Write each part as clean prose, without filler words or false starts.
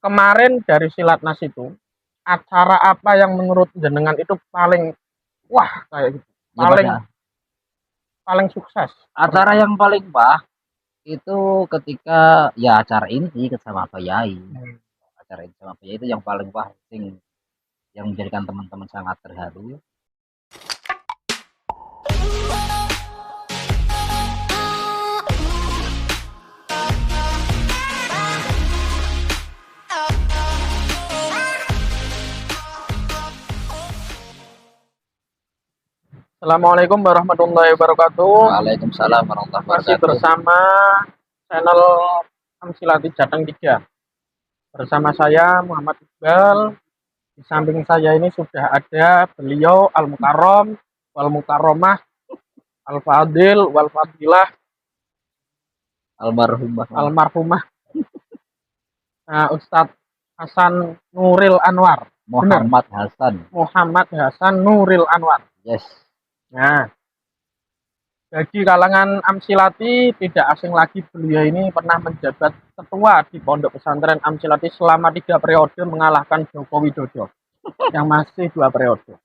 kemarin dari Silatnas itu, acara apa yang menurut jenengan itu paling wah kayak gitu, Ya paling pada paling sukses? acara yang paling wah itu ketika ya acara inti sama Pak Yai. Hmm. Acara inti sama Pak Yai itu yang paling wah yang menjadikan teman-teman sangat terharu. Assalamualaikum warahmatullahi wabarakatuh. Waalaikumsalam warahmatullahi Masih wabarakatuh. bersama channel Amsilati Jateng 3. Bersama saya Muhammad Iqbal. Di samping saya ini sudah ada beliau Al Mukarrom, Wal Mukarromah, Al Fadil, Wal Fadilah, Almarhumah Almarhumah Ustadz Hasan Nuril Anwar. Benar, Muhammad Hasan. Muhammad Hasan Nuril Anwar. Yes. Nah, bagi kalangan Amsilati tidak asing lagi beliau ini pernah menjabat ketua di Pondok Pesantren Amsilati selama 3 periode mengalahkan Joko Widodo yang masih 2 periode.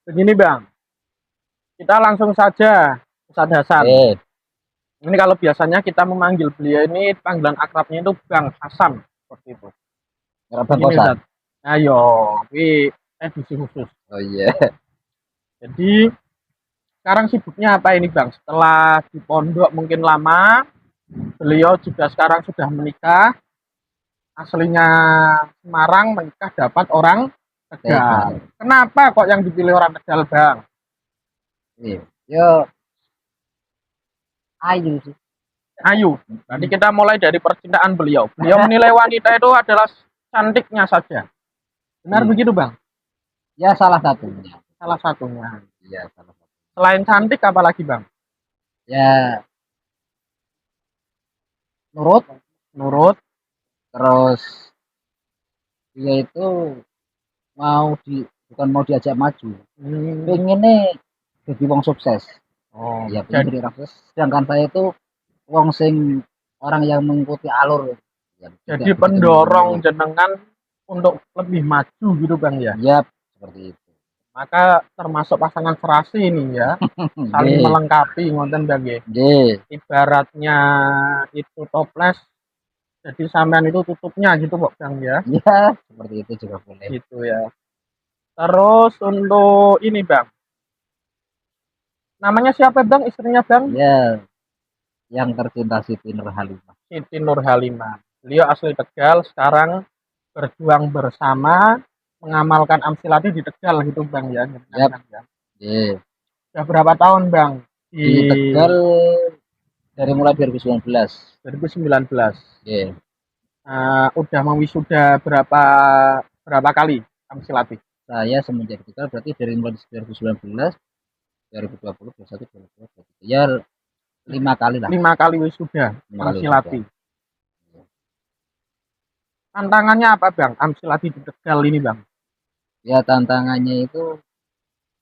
Begini Bang, kita langsung saja Ustadz Hasan. Ini kalau biasanya kita memanggil beliau ini panggilan akrabnya itu Bang Hasan seperti itu. Bang Kosan. Ayo, ini edisi khusus. Oh iya. Jadi sekarang sibuknya apa ini Bang? Setelah di pondok mungkin lama, beliau juga sekarang sudah menikah. Aslinya Semarang, menikah dapat orang Tegal. Kenapa kok yang dipilih orang Tegal Bang? Iya. Yo ayu sih. Ayu. Nanti kita mulai dari percintaan beliau. Beliau menilai wanita itu adalah cantiknya saja. Benar begitu Bang? Ya salah satunya. Salah satunya. Iya salah satu. Selain cantik apa lagi Bang? Ya nurut. Terus dia itu bukan mau diajak maju. Pengennya jadi wong sukses. Oh, ya pengen jadi orang sukses. Sedangkan saya itu wong sing orang yang mengikuti alur. Ya, jadi pendorong jenengan untuk lebih maju gitu Bang ya? Ya seperti itu. Maka termasuk pasangan serasi ini ya, saling melengkapi ngonten Bang ya. Ibaratnya itu toples, jadi sampean itu tutupnya gitu kok Bang ya. Iya, seperti itu juga boleh. Gitu ya. Terus untuk ini Bang, namanya siapa Bang, istrinya Bang? Ya, yang tercinta Siti Nurhalimah. Siti Nurhalimah. Beliau asli Tegal, sekarang berjuang bersama mengamalkan Amsilati di Tegal gitu Bang ya. Yep. Yeah. Sudah berapa tahun Bang di Tegal? Dari mulai 2019. 2019. Yeah. Udah mewisuda berapa kali Amsilati? Saya semenjak Tegal berarti dari mulai 2019, 2020, 2021, 2022. Ya 5 kali lah. 5 kali wisuda Amsilati. Tantangannya apa Bang Amsilati di Tegal ini Bang? Ya tantangannya itu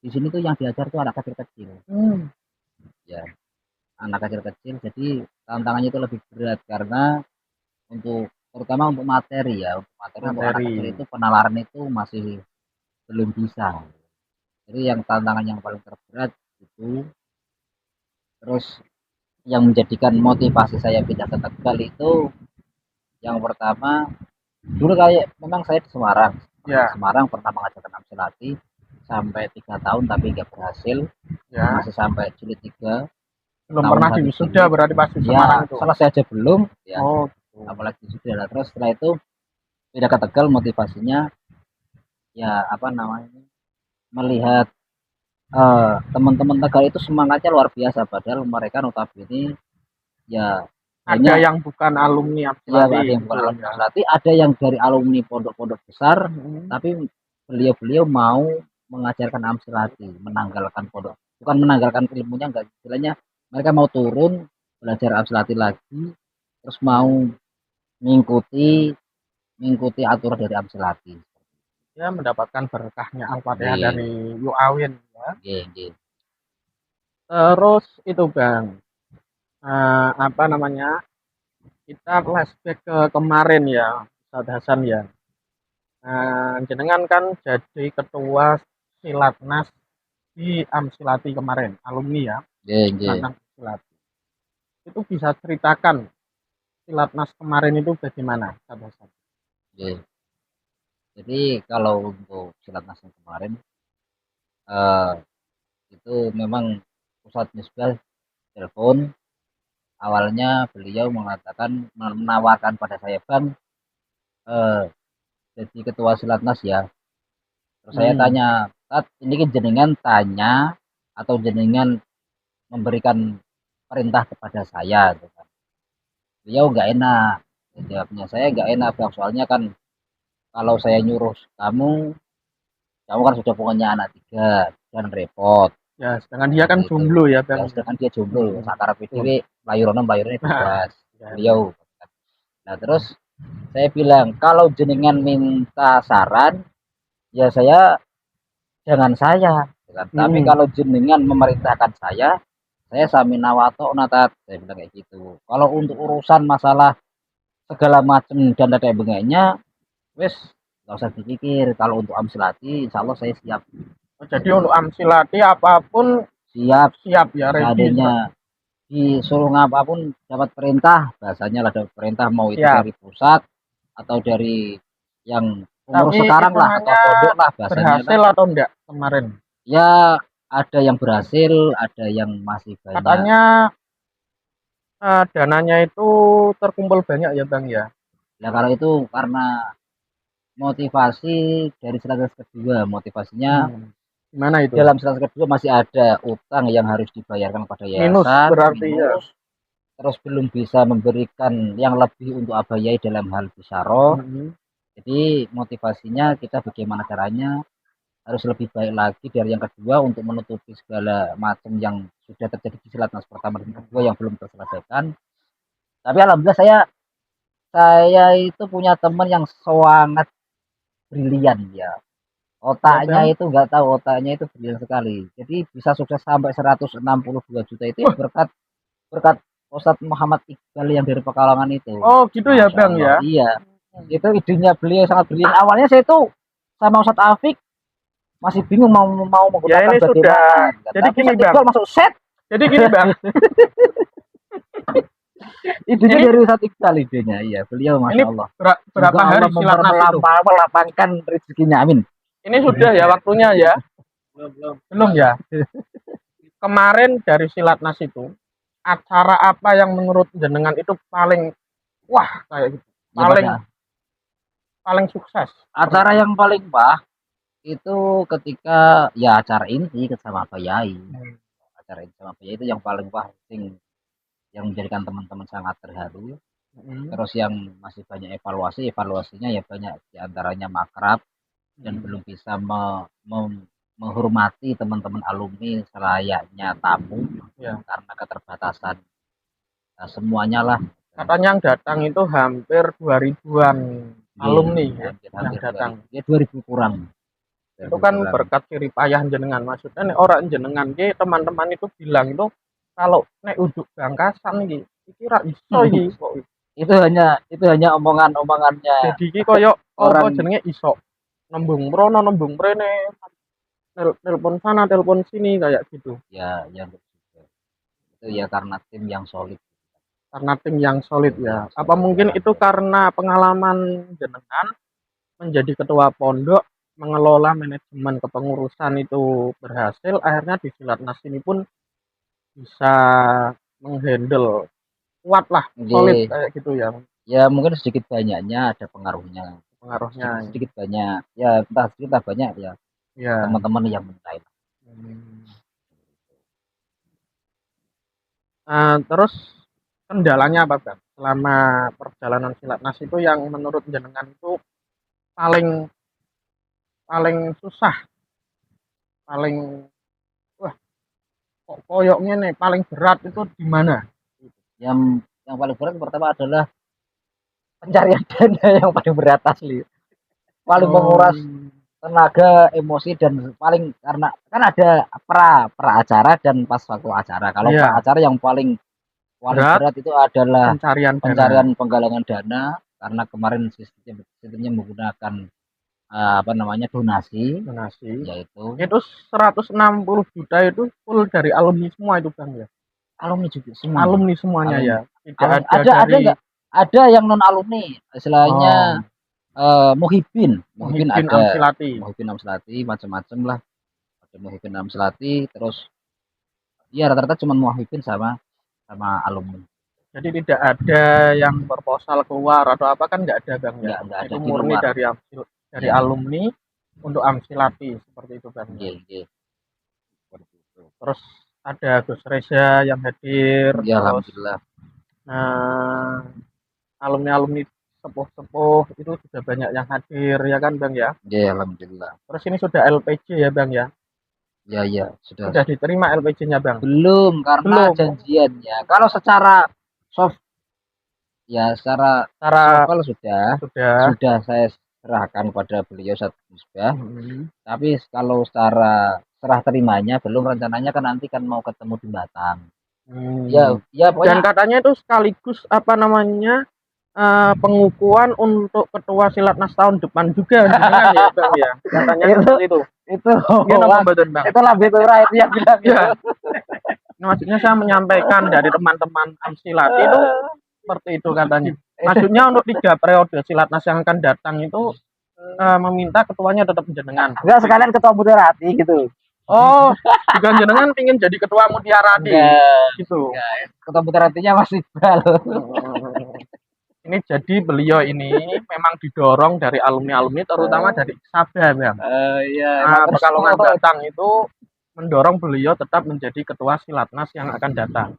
di sini tuh yang diajar tuh anak kecil-kecil. Ya anak kecil-kecil, jadi tantangannya itu lebih berat karena terutama untuk materi ya, untuk anak kecil itu penalaran itu masih belum bisa. Jadi yang tantangan yang paling terberat itu. Terus yang menjadikan motivasi saya pindah ke Tegal itu yang pertama, dulu kayak memang saya di Semarang. Semarang pernah mengajarkan Amsilati sampai 3 tahun tapi nggak berhasil. Masih sampai jilid 3. Belum pernah diwisuda berarti pas di Semarang itu. Selesai aja belum ya. Apalagi sudah. Terus setelah itu pindah ke Tegal, motivasinya ya melihat teman-teman Tegal itu semangatnya luar biasa, padahal mereka notabene ya ada yang bukan alumni Amsilati. Ya, ada yang bukan alumni Amsilati, ada yang dari alumni pondok-pondok besar, tapi beliau mau mengajarkan Amsilati, menanggalkan pondok. Bukan menanggalkan ilmunya, enggak, istilahnya mereka mau turun belajar Amsilati lagi, terus mau mengikuti aturan dari Amsilati. Ya, mendapatkan berkahnya Al-Fatihah dari Yu'awin ya. Terus itu Bang, kita flashback ke kemarin ya, Ustadz Hasan ya. Nah, jenengan kan jadi ketua Silatnas di Amsilati kemarin, alumni ya, Nggih. Silatnas Amsilati. Itu bisa ceritakan Silatnas kemarin itu bagaimana, Ustadz Hasan? Nggih. Jadi kalau untuk Silatnas yang kemarin eh, itu memang Ustadz Misbah telepon. Awalnya beliau mengatakan menawarkan pada saya, Bang, eh, jadi ketua Silatnas ya. Terus saya tanya, Tat, ini kan jenengan tanya atau jenengan memberikan perintah kepada saya, gitu kan. Beliau nggak enak, jawabnya saya nggak enak, Bang, soalnya kan kalau saya nyuruh kamu kan sudah punya anak 3 dan repot. Ya, sedangkan dia kan Gitu. jomblo ya, Ya, Bang. sedangkan dia jomblo, sakara PDW, layurannya Nah, bebas. ya, Beliau. Nah, terus saya bilang, kalau jenengan minta saran, ya jangan saya. Kan. Tapi kalau jenengan memerintahkan saya sami nawato natat. Saya bilang kayak gitu. Kalau untuk urusan masalah segala macam dan kayak bengeknya, wes nggak usah dipikir. Kalau untuk Amsilati, insya Allah saya siap. Jadi untuk Amsilati apapun Siap. siap ya, ready. Seadanya disuruh apapun dapat perintah, bahasanya lah dapat perintah, mau itu Siap. dari pusat atau dari yang umur Tapi sekarang lah, ketua pondok lah bahasanya. Berhasil lah. Atau enggak kemarin? Ya ada yang berhasil, ada yang masih banyak. Katanya dananya itu terkumpul banyak ya, Bang ya. Nah kalau itu karena motivasi dari Silatnas kedua, motivasinya gimana itu? dalam Silatnas kedua masih ada utang yang harus dibayarkan pada yayasan, minus berarti ya. Terus belum bisa memberikan yang lebih untuk abayai dalam hal bisyarah. Jadi motivasinya kita bagaimana caranya harus lebih baik lagi dari yang kedua untuk menutupi segala macam yang sudah terjadi di Silatnas pertama dan kedua yang belum terselesaikan. Tapi alhamdulillah saya itu punya teman yang sangat brilian ya. Otaknya itu nggak tahu, otaknya itu brilian sekali. Jadi bisa sukses sampai 162 juta itu berkat Ustadz Muhammad Iqbal yang dari Pekalongan itu. Oh gitu ya, Bang ya. Iya. Itu idenya beliau sangat brilian. Awalnya saya itu sama Ustadz Afik masih bingung mau menggunakan ya, ini bagaimana. sudah. Jadi gini, Bang. Masuk set. Jadi gini, Bang. idenya dari Ustadz Iqbal idenya. Iya, beliau Masya Allah. Berapa hari Silatnas itu? Melapangkan rezekinya. Amin. Ini sudah ya waktunya ya? Belum ya? Kemarin dari Silatnas itu acara apa yang menurut jenengan itu paling wah kayak gitu? Paling sukses? Acara yang paling wah itu ketika ya acara ini sama Pak Yai. Acara ini sama Pak Yai itu yang paling wah, yang menjadikan teman-teman sangat terharu. Terus yang masih banyak evaluasinya ya banyak, diantaranya makrab dan belum bisa menghormati teman-teman alumni selayaknya tamu karena keterbatasan semuanya lah. Katanya yang datang itu hampir 2000-an alumni yang datang. Ya 2000 kurang. Itu kan berkat ciri payah jenengan. Maksudnya nek orang jenengan ki teman-teman itu bilang itu kalau nek uduk Bangkasan iki ra iso iki. Itu hanya omongannya. Jadi ki koyo apa jenenge iso. Nembung mrono nembung mrene. Telepon sana, telepon sini kayak gitu. Ya, itu ya karena tim yang solid. Karena tim yang solid ya. Apa mungkin itu karena pengalaman jenengan menjadi ketua pondok, mengelola manajemen kepengurusan itu berhasil, akhirnya di Silatnas ini pun bisa menghandle kuat lah, solid kayak gitu ya. Ya mungkin sedikit banyaknya ada pengaruhnya. Sedikit banyak. Ya entah sedikit entah banyak ya. Teman-teman yang menilai. Terus kendalanya apa, Bang? Selama perjalanan Silatnas itu yang menurut jenengan itu paling susah, paling wah kok koyoknya nih paling berat itu di mana? Yang paling berat pertama adalah pencarian dana yang paling berat asli. Paling menguras tenaga, emosi, dan paling karena kan ada pra acara dan pas waktu acara. Kalau pra acara yang paling berat itu adalah pencarian penggalangan dana, karena kemarin sistemnya menggunakan donasi, yaitu itu 160 juta itu full dari alumni semua itu Bang ya. Alumni juga semua. Alumni semuanya ya. Tidak ada dari... ada yang non alumni, istilahnya Muhibin Amsilati macam-macam lah. Ada Muhibin Amsilati, terus ya rata-rata cuma Muhibin sama alumni. Jadi tidak ada yang proposal keluar atau apa kan nggak ada Bang ya. Nggak ada, itu murni dari alumni untuk Amsilati seperti itu Bang. Terus ada Gus Reza yang hadir. Ya, alhamdulillah. Nah, alumni sepuh-sepuh itu sudah banyak yang hadir ya kan Bang ya. Ya, alhamdulillah. Terus ini sudah LPG ya Bang ya. Ya, sudah diterima LPG-nya Bang? Belum, karena janjiannya. Kalau secara soft ya, secara sudah saya serahkan kepada beliau Ustadz Misbah. Tapi kalau secara serah terimanya belum, rencananya kan nanti kan mau ketemu di Batang. Ya pokoknya. Dan katanya itu sekaligus pengukuhan untuk ketua Silatnas tahun depan juga ya Bang ya. Katanya itu. Itu lebih turah itu yang bilang ya. Maksudnya saya menyampaikan dari teman-teman Amsilati itu seperti itu katanya. Maksudnya untuk 3 periode Silatnas yang akan datang itu meminta ketuanya tetap jenengan. Enggak, sekalian ketua Mutiarati gitu. Oh, bukan jenengan ingin jadi ketua Mutiarati gitu. Ketua Mutiaratinya masih bal. Ini jadi beliau ini memang didorong dari alumni terutama dari Sabah Bang. Nah, Pekalongan Batang itu mendorong beliau tetap menjadi ketua Silatnas yang akan datang.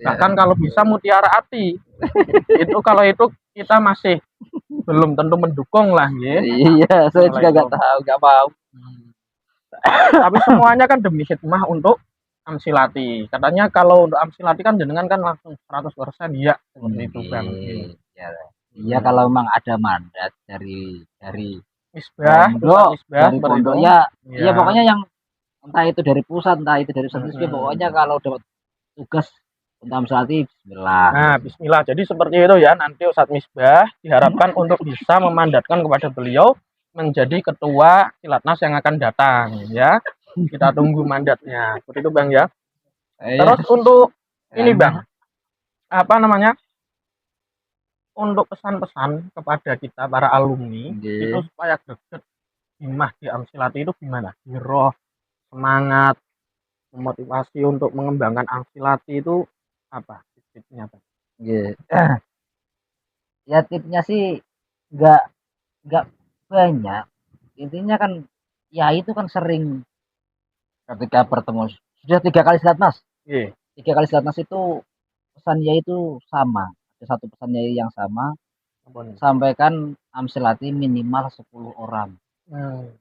Bahkan kalau bisa Mutiara Ati. Kalau itu kita masih belum tentu mendukung lah ya. Iya, saya juga nggak mau. Tapi semuanya kan demi khidmah untuk Amsilati. Katanya kalau untuk Amsilati kan jenengan kan langsung 100% ya seperti itu Bang. Iya, kalau memang ada mandat dari Misbah, dari pondok ya pokoknya yang entah itu dari pusat, entah itu dari Misbah, pokoknya kalau dapat tugas untuk Amsilati, bismillah. Nah, bismillah. Jadi seperti itu ya, nanti Ustadz Misbah diharapkan untuk bisa memandatkan kepada beliau menjadi ketua Silatnas yang akan datang ya. Kita tunggu mandatnya. Seperti itu Bang ya. Terus untuk ini Bang, untuk pesan-pesan kepada kita para alumni itu supaya greget himmah di Amsilati itu gimana? Giroh, semangat, memotivasi untuk mengembangkan Amsilati itu apa tipsnya Bang? Ya tipsnya sih nggak banyak. Intinya kan ya itu kan sering ketika bertemu sudah 3 kali Silatnas. 3 kali Silatnas itu pesannya itu sama. Ada satu pesannya yang sama. Sampaikan Amsilati minimal 10 orang. 10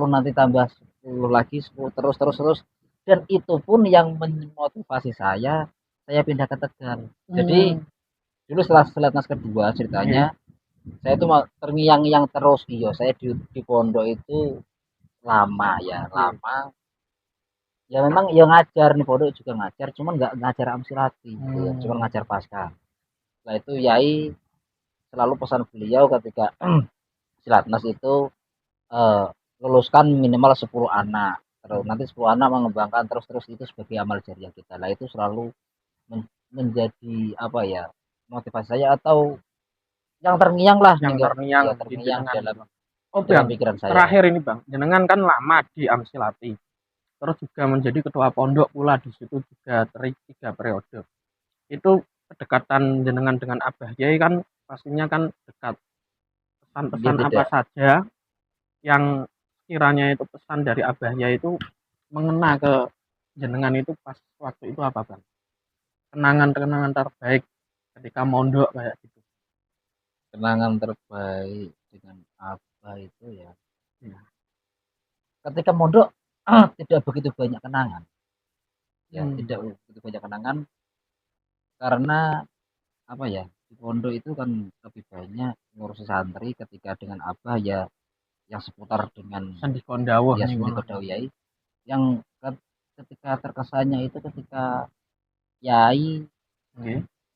nanti tambah 10 lagi, 10 terus. Dan itu pun yang memotivasi saya pindah ke Tegal. Jadi dulu setelah Silatnas kedua ceritanya, saya itu terngiang-ngiang terus. Saya di pondok itu lama. Ya memang ya ngajar nih pondok juga ngajar, cuman nggak ngajar Amsilati, cuma ngajar pasca. Setelah itu Yai selalu pesan beliau ketika Silatnas itu luluskan minimal 10 anak. Terus nanti 10 anak mengembangkan terus itu sebagai amal jariah kita. Lah itu selalu menjadi motivasi saya, atau yang terngiang dalam pikiran saya. Terakhir ini Bang, jenengan kan lama di Amsilati, terus juga menjadi ketua pondok pula di situ juga 3 periode. Itu kedekatan jenengan dengan Abah Yai kan pastinya kan dekat. Pesan-pesan apa saja yang kiranya itu pesan dari Abah Yai itu mengena ke jenengan itu pas waktu itu apa Bang? Kenangan terbaik ketika mondok kayak gitu. Kenangan terbaik dengan Abah itu ya. Ketika mondok tidak begitu banyak kenangan. Tidak begitu banyak kenangan karena di pondok itu kan lebih banyak ngurusi santri. Ketika dengan Abah ya yang seputar dengan Sandi Kondawo Yai, yang ketika terkesannya itu ketika Yai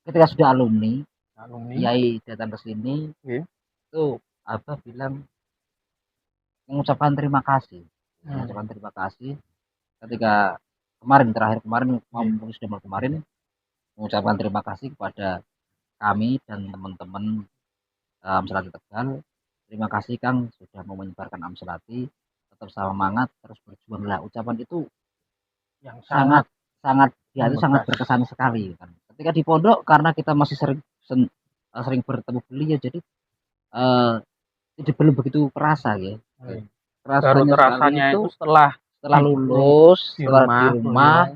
ketika sudah alumni Kiai datang ke sini, itu Abah bilang mengucapkan terima kasih. Mengucapkan terima kasih ketika terakhir kemarin sudah kemarin mengucapkan terima kasih kepada kami dan teman-teman Amselati Tegal. Terima kasih Kang sudah mau menyebarkan Amselati, tetap semangat terus berjuanglah. Ucapan itu yang sangat di hati sangat berkesan sekali kan. Ketika di pondok karena kita masih sering bertemu beliau jadi belum begitu kerasa ya. Rasanya itu setelah lulus, setelah di rumah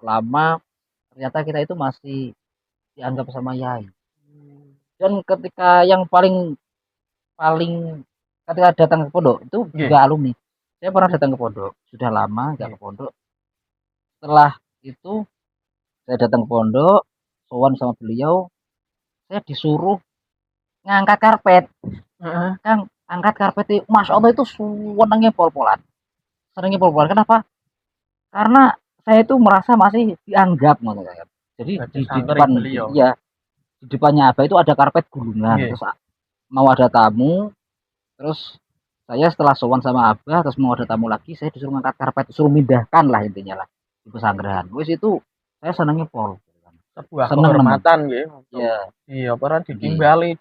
lama ternyata kita itu masih dianggap sama Yai. Dan ketika yang paling ketika datang ke pondok itu juga alumni. Saya pernah datang ke pondok, sudah lama nggak ke pondok. Setelah itu saya datang ke pondok, sowan sama beliau, saya disuruh ngangkat karpet. Kang, angkat karpet itu, Masya Allah itu senengnya pol-polan. Kenapa? Karena saya itu merasa masih dianggap, jadi di depan beliau. Ya, di depannya Abah itu ada karpet gulungan. Terus mau ada tamu, terus saya setelah sowan sama Abah, terus mau ada tamu lagi, saya disuruh ngangkat karpet, disuruh mindahkan lah intinya lah di pesantren. Wis itu saya senangnya pol. Sebuah kehormatan gitu. Iya, pernah ditimbali,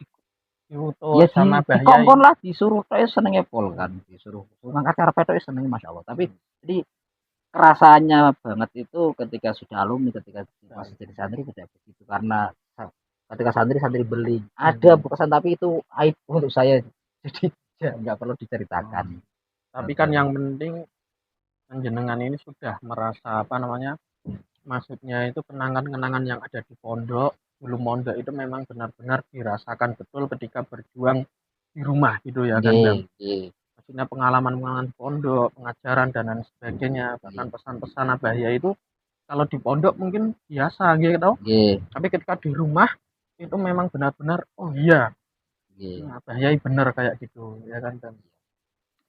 diutus sama Mbah Yai. Dikongkon lah disuruh, saya senangnya pol kan, disuruh ngangkat karpet itu senangnya Masya Allah. Tapi jadi kerasanya banget itu ketika sudah alumni, ketika masih jadi santri tidak begitu, karena ketika santri beli ada bekesan tapi itu aib untuk saya, jadi nggak perlu diceritakan. Tapi kan yang penting jenengan ini sudah merasa maksudnya itu kenangan-kenangan yang ada di pondok, belum mondok itu memang benar-benar dirasakan betul ketika berjuang di rumah gitu ya kan Bang. Maksudnya pengalaman pondok, pengajaran dan lain sebagainya, bahkan pesan-pesan Abah Yai itu kalau di pondok mungkin biasa gitu. Tapi ketika di rumah itu memang benar-benar oh iya. Abah Yai benar kayak gitu ya kan Bang.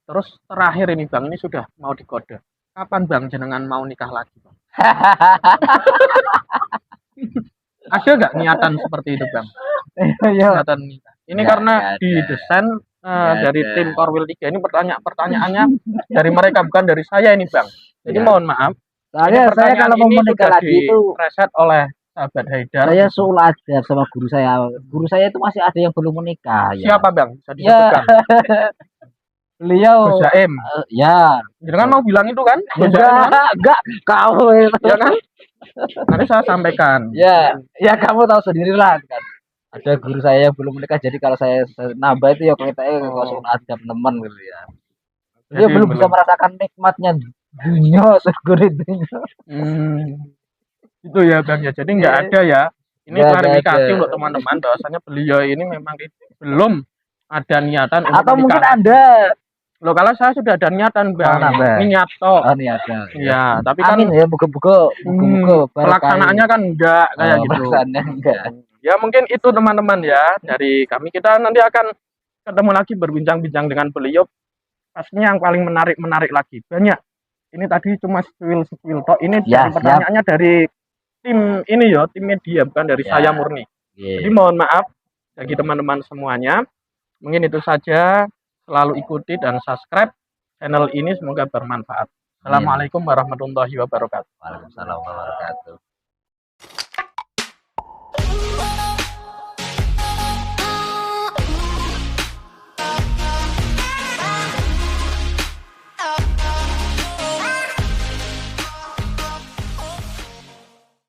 Terus terakhir ini Bang, ini sudah mau dikode. Kapan Bang jenengan mau nikah lagi Bang? Ada nggak niatan seperti itu Bang? Niatan nikah. Ini karena didesain dari tim Korwil 3 ini pertanyaannya dari mereka bukan dari saya ini Bang. Jadi mohon maaf. Saya kalau mau menikah lagi itu reset oleh sahabat Haidar. Saya sul ajar sama guru saya. Guru saya itu masih ada yang belum menikah. Siapa Bang? Bisa disebutkan? Beliau Jaim. Ya. Jangan mau bilang itu kan? Enggak, kau itu. Ya kan? Nanti saya sampaikan. Ya kamu tahu sendirilah kan. Ada guru saya yang belum menikah, jadi kalau saya nambah itu ya kita langsung adab teman gitu ya. Dia belum bisa merasakan nikmatnya dunia surga dunia. Itu ya Bang ya. Jadi nggak ada ya. Ini klarifikasi untuk teman-teman bahwasanya beliau ini memang belum ada niatan atau mungkin ada. Loh kalau saya sudah ada niatan Bang. Niat toh. Niatan. Ya, tapi kan ya buka-buka pelaksanaannya kan enggak kayak gitu. Enggak. Ya mungkin itu teman-teman ya dari kami. Kita nanti akan ketemu lagi berbincang-bincang dengan beliau. Pastinya yang paling menarik lagi. Banyak. Ini tadi cuma spill toh. Ini dari pertanyaannya dari tim ini ya, tim media bukan dari saya murni. Jadi mohon maaf bagi teman-teman semuanya. Mungkin itu saja. Selalu ikuti dan subscribe channel ini, semoga bermanfaat. Assalamualaikum warahmatullahi wabarakatuh. Waalaikumsalam warahmatullahi wabarakatuh.